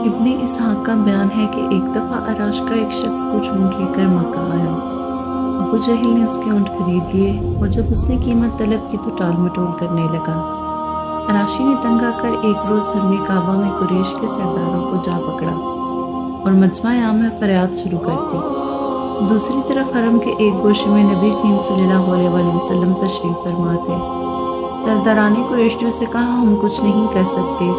ابن اسحاق کا بیان ہے کہ ایک دفعہ عراش کا ایک شخص کچھ اونٹ لے کر مکہ آیا۔ ابو جہل نے اس کے اونٹ خرید لیے اور جب اس نے قیمت طلب کی تو ٹال مٹول کرنے لگا۔ عراشی نے تنگ آ کر ایک روز حرم کعبہ میں قریش کے سرداروں کو جا پکڑا اور مجمع عام میں فریاد شروع کر دی۔ دوسری طرف حرم کے ایک گوشے میں نبی کریم صلی اللہ علیہ وآلہ وسلم تشریف فرما تھے۔ سرداران قریش نے اسے کہا ہم کچھ نہیں کر سکتے،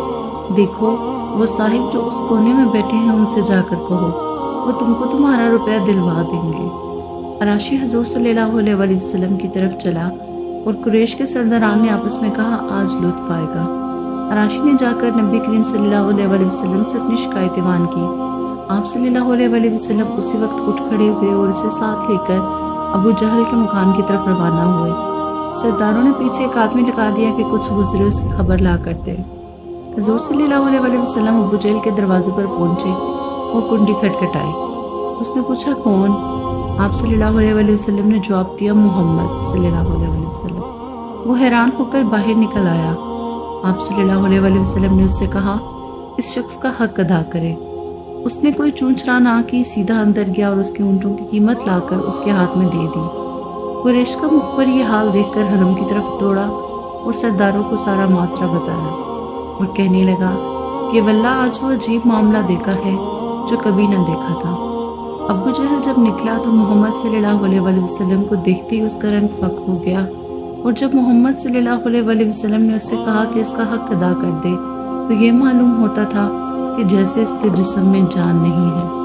دیکھو وہ صاحب جو اس کونے میں بیٹھے ہیں ان سے جا کر کہو، وہ تم کو تمہارا روپیہ دلوا دیں گے۔ عراشی حضور صلی اللہ علیہ وآلہ وسلم کی طرف چلا اور قریش کے سرداران نے آپس میں کہا آج لطف آئے گا۔ عراشی نے جا کر نبی کریم صلی اللہ علیہ وآلہ وسلم سے اپنی شکایت بیان کی۔ آپ صلی اللہ علیہ وآلہ وسلم اسی وقت اٹھ کھڑے ہوئے اور اسے ساتھ لے کر ابو جہل کے مکان کی طرف روانہ ہوئے۔ سرداروں نے پیچھے ایک آدمی لگا دیا کہ کچھ گزرے سے خبر لا کر دے۔ حضور صلی اللہ علیہ وآلہ وسلم ابو جہل کے دروازے پر پہنچے، وہ کنڈی کھٹکھٹائی۔ اس نے پوچھا کون؟ آپ صلی اللہ علیہ وآلہ وسلم نے جواب دیا محمد صلی اللہ علیہ وآلہ وسلم۔ وہ حیران ہو کر باہر نکل آیا۔ آپ صلی اللہ علیہ وآلہ وسلم نے اس سے کہا اس شخص کا حق ادا کرے۔ اس نے کوئی چونچرا نہ کی، سیدھا اندر گیا اور اس کے اونٹوں کی قیمت لا کر اس کے ہاتھ میں دے دی۔ قریش کا مخبر یہ حال دیکھ کر حرم کی طرف دوڑا اور سرداروں کو سارا ماجرا بتایا اور کہنے لگا کہ واللہ آج وہ عجیب معاملہ دیکھا ہے جو کبھی نہ دیکھا تھا۔ ابو جہل جب نکلا تو محمد صلی اللہ علیہ وآلہ وسلم کو دیکھتے ہی اس کا رنگ فک ہو گیا، اور جب محمد صلی اللہ علیہ وآلہ وسلم نے اس سے کہا کہ اس کا حق ادا کر دے تو یہ معلوم ہوتا تھا کہ جیسے اس کے جسم میں جان نہیں ہے۔